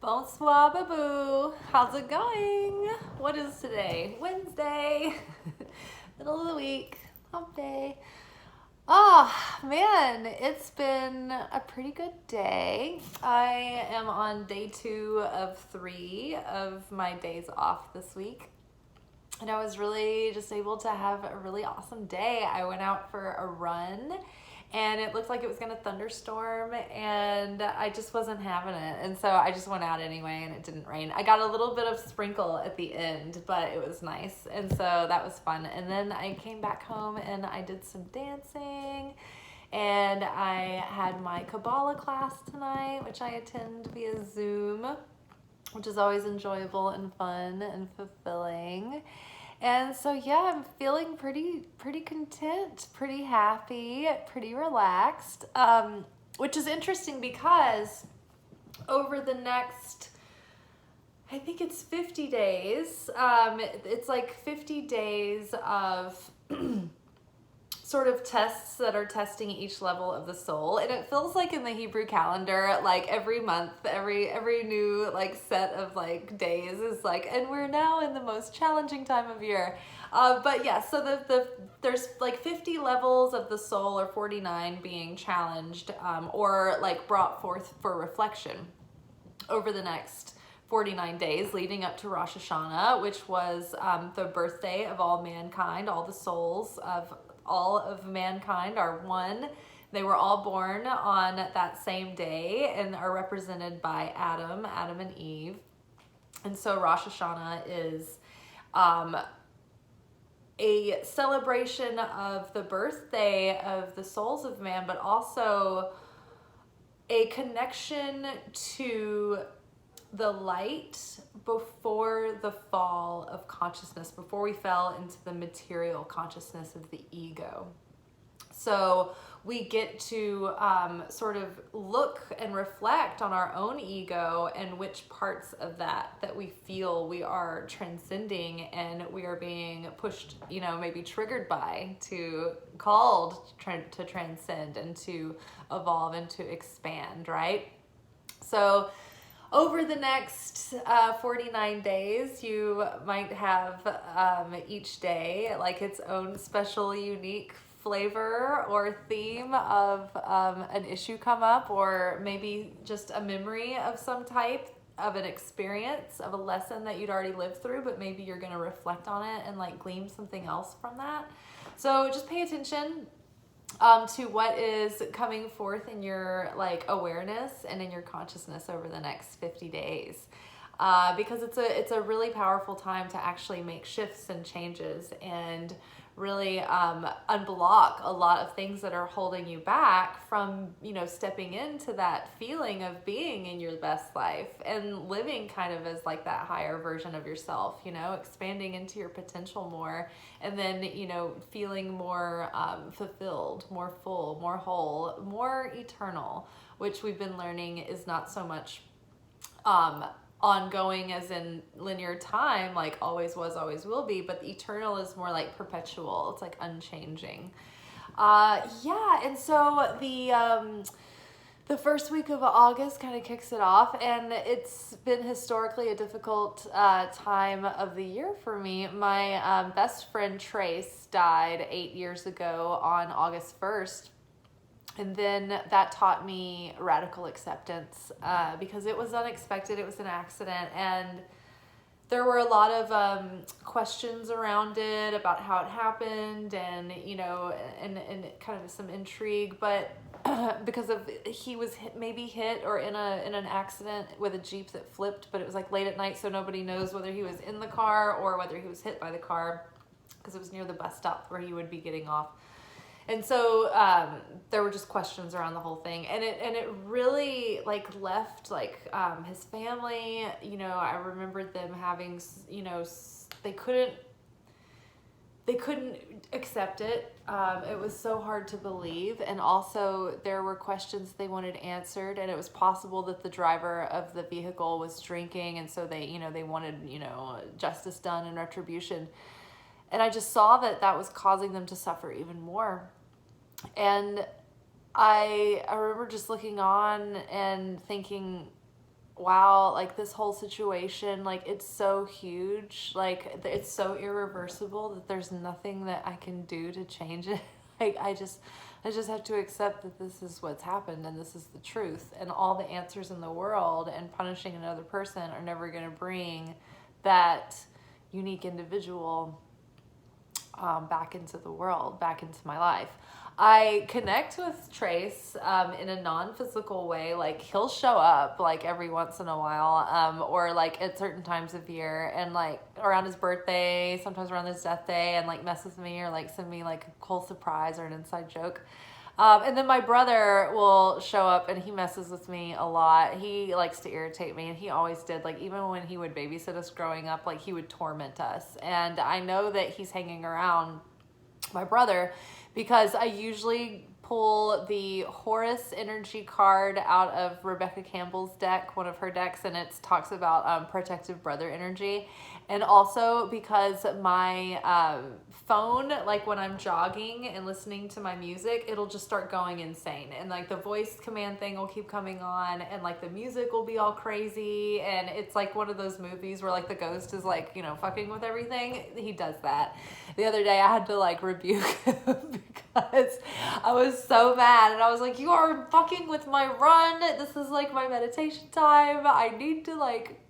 Bonsoir, baboo. How's it going? What is today? Wednesday. Middle of the week. Hump day. Oh, man, it's been a pretty good day. I am on day 2 of 3 of my days off this week. And I was really just able to have a really awesome day. I went out for a run and it looked like it was going to thunderstorm and I just wasn't having it. And so I just went out anyway and it didn't rain. I got a little bit of sprinkle at the end, but it was nice. And so that was fun. And then I came back home and I did some dancing and I had my Kabbalah class tonight, which I attend via Zoom, which is always enjoyable and fun and fulfilling. And so yeah, I'm feeling pretty content, pretty happy, pretty relaxed, which is interesting because over the next, I think it's 50 days, it's like 50 days of sort of tests that are testing each level of the soul, and it feels like in the Hebrew calendar, like every month, every new like set of like days is like, and we're now in the most challenging time of year. But yeah, so there's like 50 levels of the soul, or 49 being challenged, or like brought forth for reflection over the next 49 days leading up to Rosh Hashanah, which was the birthday of all mankind. All the souls of all of mankind are one. They were all born on that same day and are represented by Adam and Eve. And so Rosh Hashanah is a celebration of the birthday of the souls of man, but also a connection to the light before the fall of consciousness, before we fell into the material consciousness of the ego. So we get to sort of look and reflect on our own ego and which parts of that we feel we are transcending and we are being pushed, maybe triggered by, called to transcend and to evolve and to expand, right? So over the next 49 days, you might have each day like its own special, unique flavor or theme of an issue come up, or maybe just a memory of some type of an experience, of a lesson that you'd already lived through, but maybe you're going to reflect on it and like glean something else from that. So just pay attention to what is coming forth in your like awareness and in your consciousness over the next 50 days, because it's a really powerful time to actually make shifts and changes and really unblock a lot of things that are holding you back from stepping into that feeling of being in your best life and living kind of as like that higher version of yourself, expanding into your potential more, and then feeling more fulfilled, more full, more whole, more eternal, which we've been learning is not so much ongoing as in linear time, like always was, always will be, but eternal is more like perpetual. It's like unchanging. And so the first week of August kind of kicks it off, and it's been historically a difficult time of the year for me. My best friend Trace died 8 years ago on August 1st. And then that taught me radical acceptance, because it was unexpected. It was an accident, and there were a lot of questions around it about how it happened, and and kind of some intrigue. But because of he was maybe hit or in an accident with a Jeep that flipped, but it was like late at night, so nobody knows whether he was in the car or whether he was hit by the car, because it was near the bus stop where he would be getting off. And so there were just questions around the whole thing, and it really like left like his family. I remembered them having they couldn't accept it. It was so hard to believe, and also there were questions they wanted answered, and it was possible that the driver of the vehicle was drinking, and so they wanted justice done and retribution. And I just saw that was causing them to suffer even more. And I remember just looking on and thinking, wow, like this whole situation, like it's so huge, like it's so irreversible that there's nothing that I can do to change it. Like I just have to accept that this is what's happened and this is the truth, and all the answers in the world and punishing another person are never going to bring that unique individual back into the world, back into my life. I connect with Trace in a non-physical way. Like he'll show up like every once in a while, or like at certain times of year, and like around his birthday, sometimes around his death day, and like mess with me or like send me like a cool surprise or an inside joke. And then my brother will show up and he messes with me a lot. He likes to irritate me, and he always did. Like even when he would babysit us growing up, like he would torment us. And I know that he's hanging around my brother because I usually pull the Horus energy card out of Rebecca Campbell's deck, one of her decks, and it talks about protective brother energy. And also because my phone, like when I'm jogging and listening to my music, it'll just start going insane. And like the voice command thing will keep coming on, and like the music will be all crazy. And it's like one of those movies where like the ghost is like, you know, fucking with everything. He does that. The other day I had to like rebuke him because I was so mad, and I was like, you are fucking with my run. This is like my meditation time. I need to like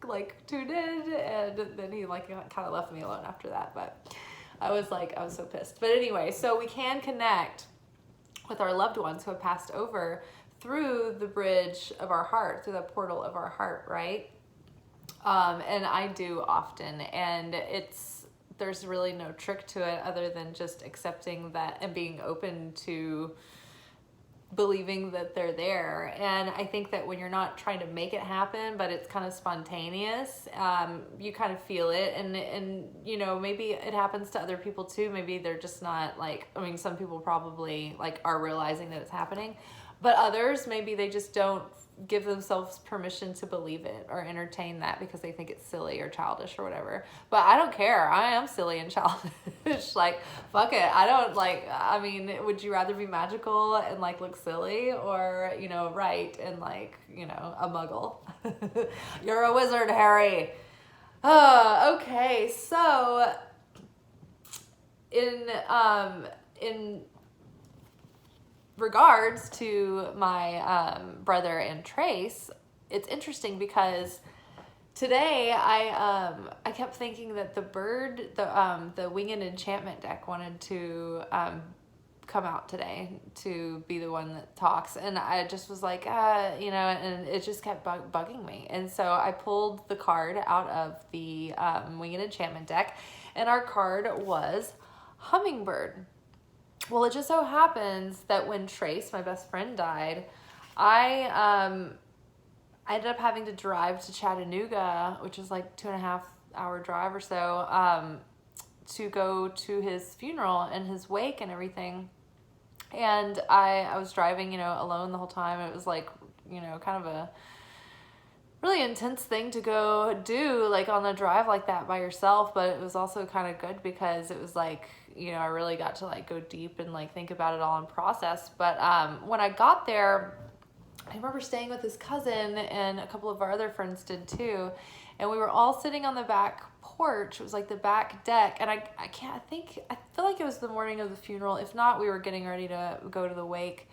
tune in. And then he like kind of left me alone after that. But I was so pissed. But anyway, so we can connect with our loved ones who have passed over through the bridge of our heart, through the portal of our heart, right? And I do often, and there's really no trick to it other than just accepting that and being open to believing that they're there. And I think that when you're not trying to make it happen, but it's kind of spontaneous, you kind of feel it. And you know, maybe it happens to other people too. Maybe they're just not like, I mean, some people probably like are realizing that it's happening, but others, maybe they just don't give themselves permission to believe it or entertain that because they think it's silly or childish or whatever. But I don't care. I am silly and childish. Like, fuck it. I don't like, I mean, would you rather be magical and like look silly, or, you know, right and like, you know, a muggle? You're a wizard, Harry. Okay. So in regards to my brother and Trace, it's interesting because today I kept thinking that the Winged Enchantment deck wanted to come out today to be the one that talks, and I just was like, you know, and it just kept bugging me, and so I pulled the card out of the Winged Enchantment deck, and our card was Hummingbird. Well, it just so happens that when Trace, my best friend, died, I ended up having to drive to Chattanooga, which is like 2.5-hour drive or so, to go to his funeral and his wake and everything. And I was driving, you know, alone the whole time. It was like, you know, kind of a really intense thing to go do, like on a drive like that by yourself. But it was also kind of good because it was like, you know, I really got to like go deep and like think about it all and process. But when I got there, I remember staying with his cousin, and a couple of our other friends did too. And we were all sitting on the back porch. It was like the back deck. And I feel like it was the morning of the funeral. If not, we were getting ready to go to the wake.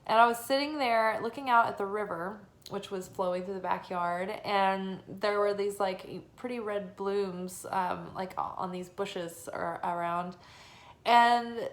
And I was sitting there looking out at the river, which was flowing through the backyard. And there were these like pretty red blooms, like on these bushes around. And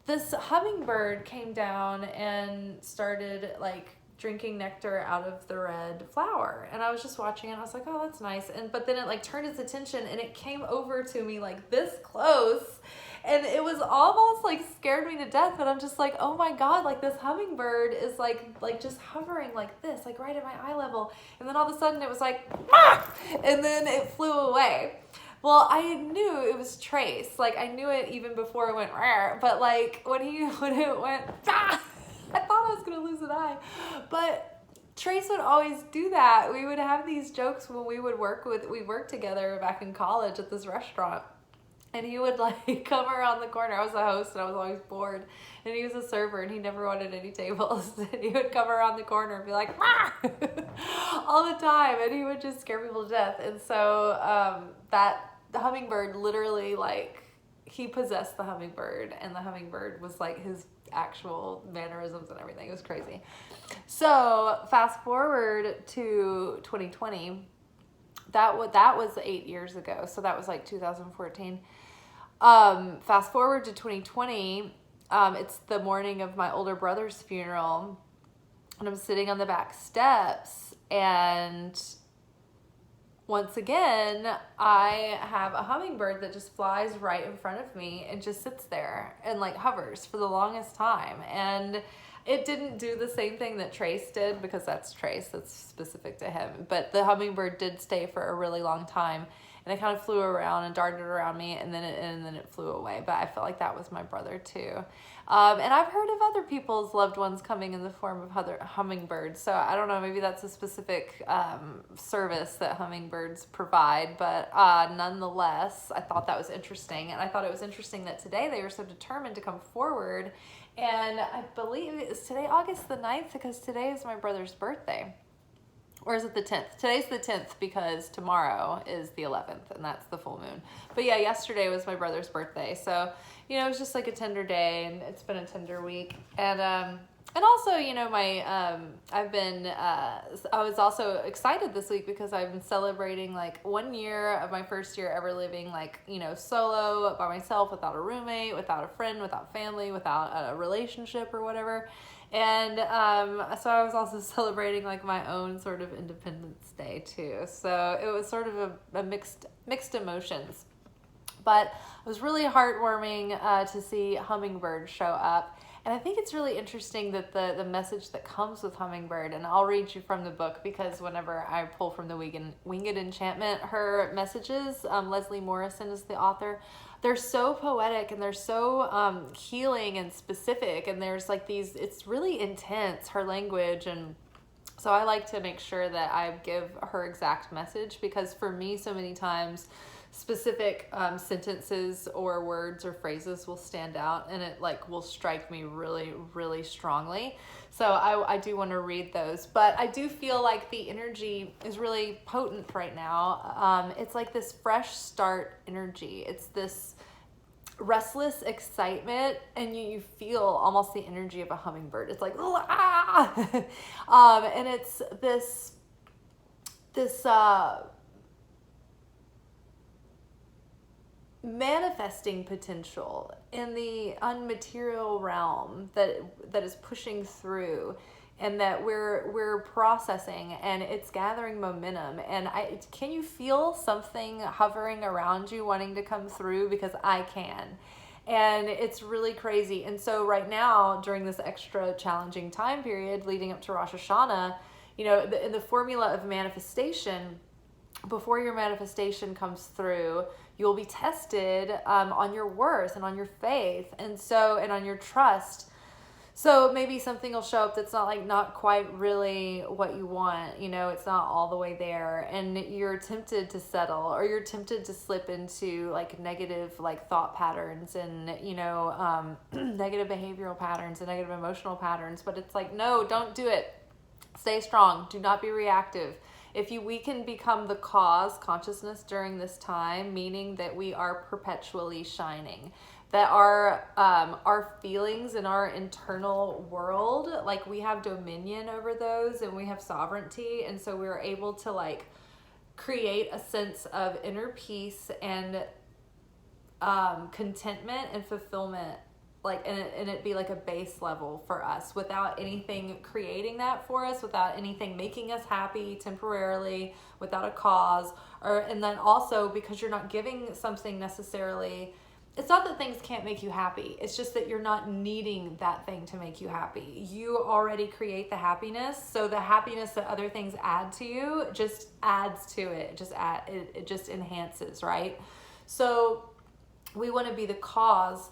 this hummingbird came down and started like drinking nectar out of the red flower, and I was just watching it, and I was like, oh, that's nice. But then it like turned its attention, and it came over to me like this close, and it was almost like scared me to death. But I'm just like, oh my god, like this hummingbird is like just hovering like this, like right at my eye level. And then all of a sudden it was like, ah! And then it flew away. Well, I knew it was Trace. Like I knew it even before it went rare. But like when it went, ah! I thought I was gonna lose an eye. But Trace would always do that. We would have these jokes when we worked together back in college at this restaurant. And he would like come around the corner. I was a host and I was always bored. And he was a server and he never wanted any tables. And he would come around the corner and be like, "Rah!" all the time. And he would just scare people to death. And so the hummingbird literally, like, he possessed the hummingbird. And the hummingbird was like his actual mannerisms and everything. It was crazy. So fast forward to 2020. That was 8 years ago. So that was like 2014. Fast forward to 2020, it's the morning of my older brother's funeral, and I'm sitting on the back steps, and once again, I have a hummingbird that just flies right in front of me and just sits there and like hovers for the longest time. And it didn't do the same thing that Trace did, because that's Trace, that's specific to him. But the hummingbird did stay for a really long time. And it kind of flew around and darted around me, and then it flew away. But I felt like that was my brother too. And I've heard of other people's loved ones coming in the form of other hummingbirds. So I don't know, maybe that's a specific service that hummingbirds provide. But nonetheless, I thought that was interesting. And I thought it was interesting that today they were so determined to come forward. And I believe it's today, August the 9th, because today is my brother's birthday. Or is it the 10th? Today's the 10th because tomorrow is the 11th, and that's the full moon. But yeah, yesterday was my brother's birthday. So, it was just like a tender day, and it's been a tender week. And also, I was also excited this week because I've been celebrating like 1 year of my first year ever living like, solo by myself, without a roommate, without a friend, without family, without a relationship or whatever. And so I was also celebrating like my own sort of Independence Day too. So it was sort of a mixed emotions. But it was really heartwarming to see Hummingbird show up. And I think it's really interesting that the message that comes with Hummingbird, and I'll read you from the book, because whenever I pull from the Winged Enchantment, her messages, Lesley Morrison is the author, they're so poetic and they're so healing and specific, and there's like these, it's really intense, her language. And so I like to make sure that I give her exact message, because for me, so many times specific sentences or words or phrases will stand out, and it like will strike me really, really strongly. So I do want to read those, but I do feel like the energy is really potent right now. It's like this fresh start energy. It's this restless excitement, and you feel almost the energy of a hummingbird. It's like, ah! And it's this manifesting potential in the unmaterial realm that is pushing through, and that we're processing, and it's gathering momentum. And can you feel something hovering around you wanting to come through? Because I can. And it's really crazy. And so right now, during this extra challenging time period leading up to Rosh Hashanah, in the formula of manifestation, before your manifestation comes through, you'll be tested on your worth and on your faith, and on your trust. So maybe something will show up that's not quite really what you want. It's not all the way there, and you're tempted to settle, or you're tempted to slip into like negative thought patterns and negative behavioral patterns and negative emotional patterns. But it's like, no, don't do it. Stay strong. Do not be reactive. We can become the cause consciousness during this time, meaning that we are perpetually shining, that our feelings in our internal world, like we have dominion over those, and we have sovereignty. And so we're able to create a sense of inner peace and contentment and fulfillment, and it be like a base level for us, without anything creating that for us, without anything making us happy temporarily, without a cause. And then also, because you're not giving something necessarily, it's not that things can't make you happy, it's just that you're not needing that thing to make you happy. You already create the happiness, so the happiness that other things add to you just adds to it. It just enhances, right? So we want to be the cause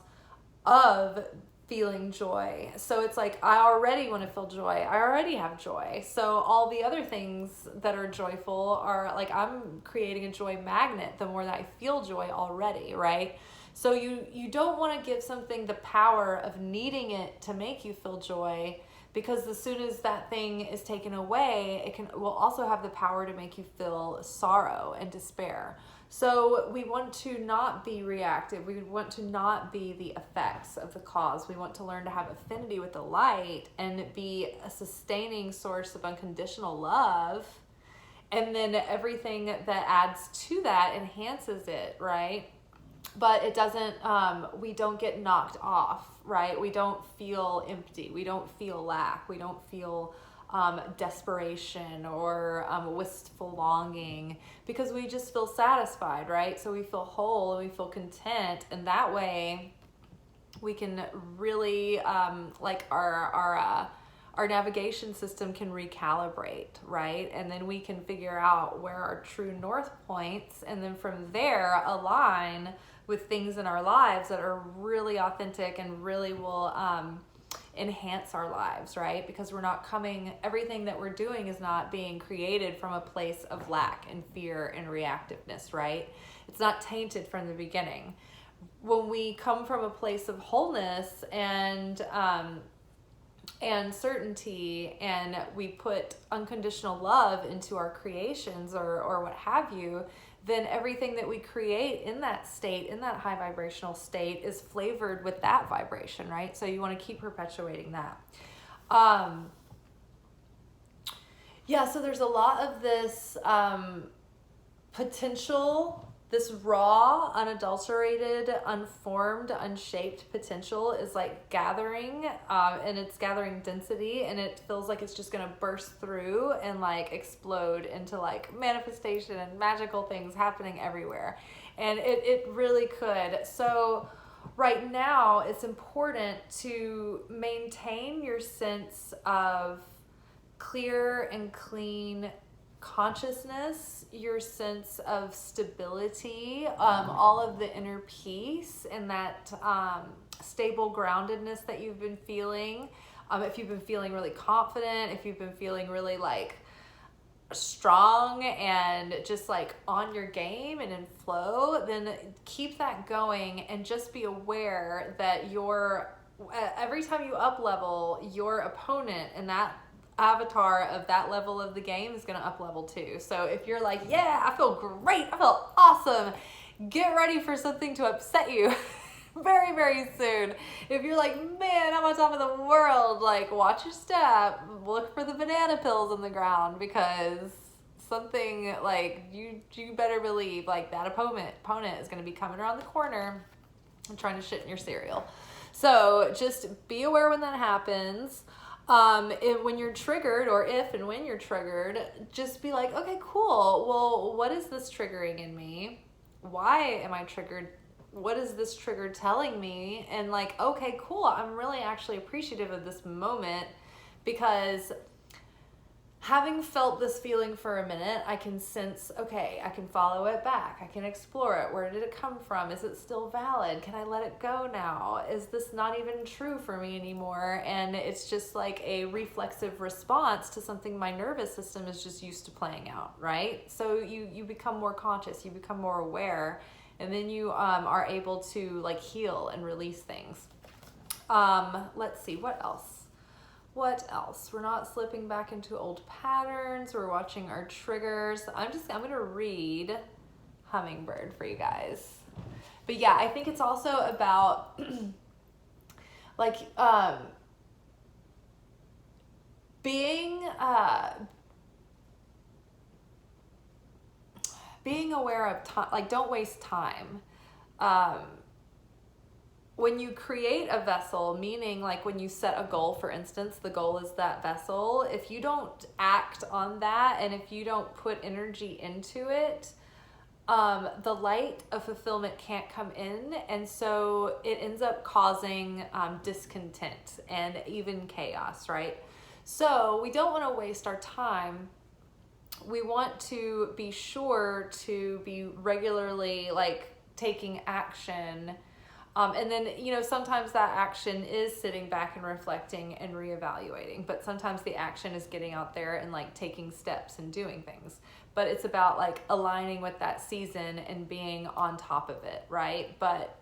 of feeling joy. So it's like, I already want to feel joy. I already have joy. So all the other things that are joyful are like, I'm creating a joy magnet the more that I feel joy already, right? So you don't want to give something the power of needing it to make you feel joy, because as soon as that thing is taken away, will also have the power to make you feel sorrow and despair. So we want to not be reactive. We want to not be the effects of the cause. We want to learn to have affinity with the light and be a sustaining source of unconditional love. And then everything that adds to that enhances it, right? But it doesn't, we don't get knocked off, right? We don't feel empty. We don't feel lack. We don't feel desperation or wistful longing, because we just feel satisfied, right? So we feel whole and we feel content, and that way we can really like our navigation system can recalibrate, right? And then we can figure out where our true north points, and then from there align with things in our lives that are really authentic and really will enhance our lives, right? Because everything that we're doing is not being created from a place of lack and fear and reactiveness, right? It's not tainted from the beginning. When we come from a place of wholeness and certainty, and we put unconditional love into our creations or what have you, then everything that we create in that state, in that high vibrational state, is flavored with that vibration, right? So you want to keep perpetuating that. So there's a lot of this potential, this raw, unadulterated, unformed, unshaped potential is like gathering, and it's gathering density, and it feels like it's just gonna burst through and like explode into like manifestation and magical things happening everywhere. And it really could. So right now it's important to maintain your sense of clear and clean consciousness, your sense of stability, all of the inner peace and that stable groundedness that you've been feeling. If you've been feeling really confident, if you've been feeling really like strong and just like on your game and in flow, then keep that going, and just be aware that every time you up level, your opponent and that avatar of that level of the game is going to up level too. So if you're like, yeah, I feel great, I feel awesome, get ready for something to upset you very, very soon. If you're like, man, I'm on top of the world, like watch your step, look for the banana peels in the ground, because something like you better believe like that opponent is going to be coming around the corner and trying to shit in your cereal. So just be aware when that happens. When you're triggered, or if and when you're triggered, just be like, okay, cool. Well, what is this triggering in me? Why am I triggered? What is this trigger telling me? And like, okay, cool. I'm really actually appreciative of this moment, because having felt this feeling for a minute, I can sense, okay, I can follow it back. I can explore it. Where did it come from? Is it still valid? Can I let it go now? Is this not even true for me anymore? And it's just like a reflexive response to something my nervous system is just used to playing out, right? So you become more conscious, you become more aware, and then you are able to like heal and release things. Let's see, what else? We're not slipping back into old patterns. We're watching our triggers. I'm going to read Hummingbird for you guys. But yeah, I think it's also about like being aware of time. Like, don't waste time. When you create a vessel, meaning like when you set a goal, for instance, the goal is that vessel. If you don't act on that, and if you don't put energy into it, the light of fulfillment can't come in. And so it ends up causing discontent and even chaos, right? So we don't want to waste our time. We want to be sure to be regularly like taking action And then, you know, sometimes that action is sitting back and reflecting and reevaluating, but sometimes the action is getting out there and like taking steps and doing things. But it's about like aligning with that season and being on top of it, right? But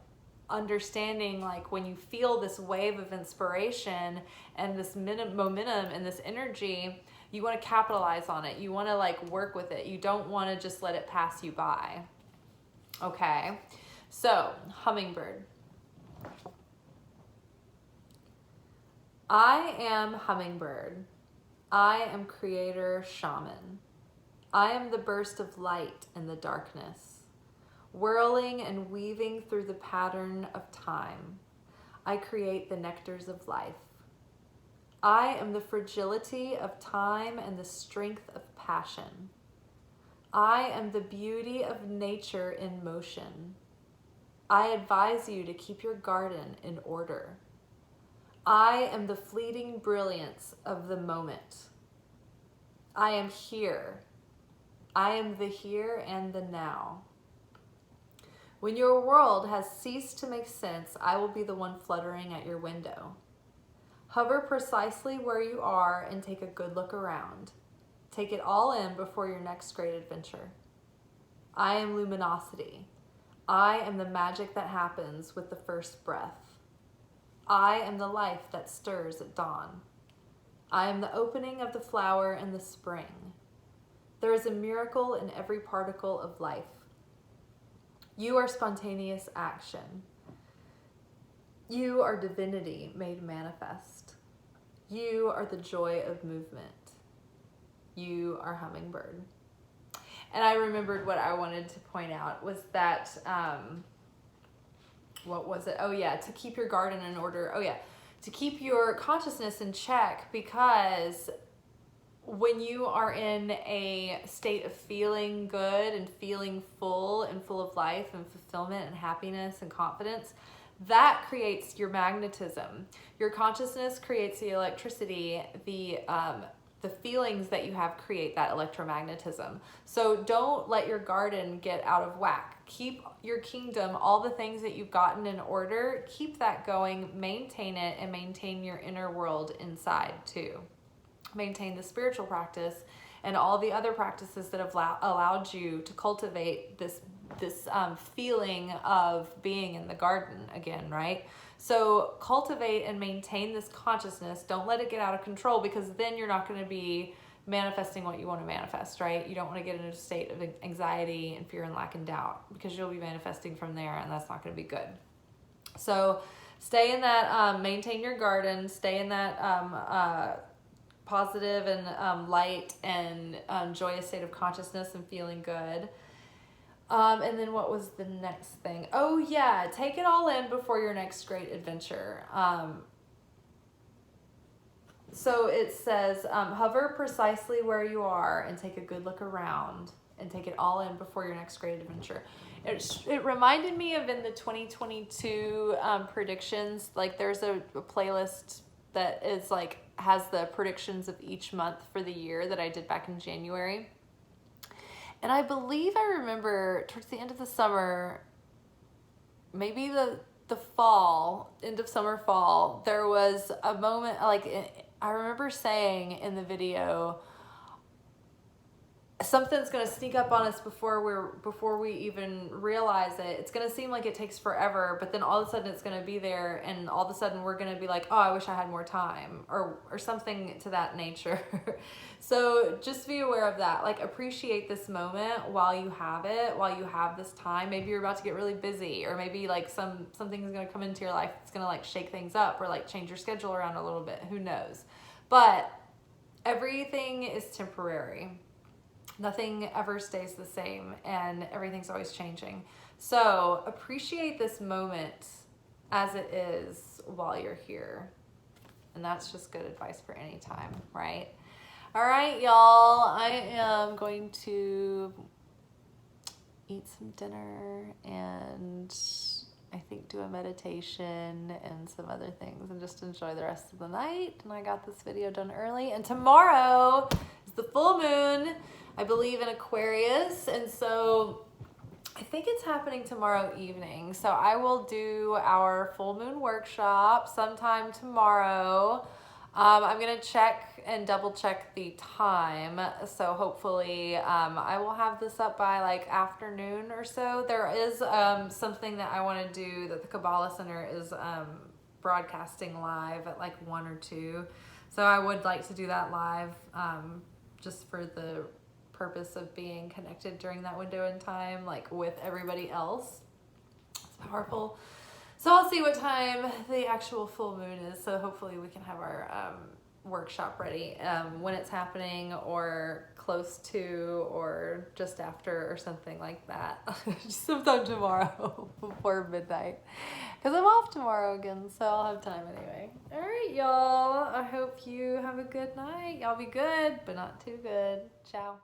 understanding like when you feel this wave of inspiration and this momentum and this energy, you want to capitalize on it. You want to like work with it. You don't want to just let it pass you by. Okay, so Hummingbird. I am Hummingbird. I am creator shaman. I am the burst of light in the darkness, whirling and weaving through the pattern of time. I create the nectars of life. I am the fragility of time and the strength of passion. I am the beauty of nature in motion. I advise you to keep your garden in order. I am the fleeting brilliance of the moment. I am here. I am the here and the now. When your world has ceased to make sense, I will be the one fluttering at your window. Hover precisely where you are and take a good look around. Take it all in before your next great adventure. I am luminosity. I am the magic that happens with the first breath. I am the life that stirs at dawn. I am the opening of the flower in the spring. There is a miracle in every particle of life. You are spontaneous action. You are divinity made manifest. You are the joy of movement. You are Hummingbird. And I remembered what I wanted to point out was that, what was it? Oh yeah, to keep your garden in order. Oh yeah, to keep your consciousness in check, because when you are in a state of feeling good and feeling full and full of life and fulfillment and happiness and confidence, that creates your magnetism. Your consciousness creates the electricity, the feelings that you have create that electromagnetism. So don't let your garden get out of whack. Keep your kingdom, all the things that you've gotten in order, keep that going, maintain it, and maintain your inner world inside too. Maintain the spiritual practice and all the other practices that have allowed you to cultivate this feeling of being in the garden again, right? So cultivate and maintain this consciousness. Don't let it get out of control, because then you're not going to be manifesting what you want to manifest, right? You don't want to get into a state of anxiety and fear and lack and doubt, because you'll be manifesting from there, and that's not going to be good. So stay in that, maintain your garden, stay in that positive and light and joyous state of consciousness and feeling good. And then what was the next thing? Oh yeah, take it all in before your next great adventure. So it says, hover precisely where you are and take a good look around and take it all in before your next great adventure. It reminded me of in the 2022 predictions, like there's a playlist that is like, has the predictions of each month for the year that I did back in January. And I believe I remember towards the end of the summer, maybe the fall, end of summer, fall, there was a moment, like I remember saying in the video, something's going to sneak up on us before we even realize it. It's going to seem like it takes forever, but then all of a sudden it's going to be there, and all of a sudden we're going to be like, oh, I wish I had more time, or something to that nature. So just be aware of that. Like, appreciate this moment while you have it, while you have this time. Maybe you're about to get really busy, or maybe like something is going to come into your life that's going to like shake things up or like change your schedule around a little bit. Who knows? But everything is temporary. Nothing ever stays the same, and everything's always changing. So appreciate this moment as it is while you're here. And that's just good advice for any time, right? All right, y'all. I am going to eat some dinner and I think do a meditation and some other things and just enjoy the rest of the night. And I got this video done early. And tomorrow is the full moon, I believe, in Aquarius. And so I think it's happening tomorrow evening. So I will do our full moon workshop sometime tomorrow. I'm going to check and double check the time. So hopefully I will have this up by like afternoon or so. There is something that I want to do that the Kabbalah Center is broadcasting live at like 1 or 2. So I would like to do that live just for the purpose of being connected during that window in time, like with everybody else. It's powerful. So I'll see what time the actual full moon is. So hopefully we can have our workshop ready when it's happening, or close to, or just after, or something like that. Just sometime tomorrow before midnight, because I'm off tomorrow again, so I'll have time anyway. All right, y'all. I hope you have a good night. Y'all be good, but not too good. Ciao.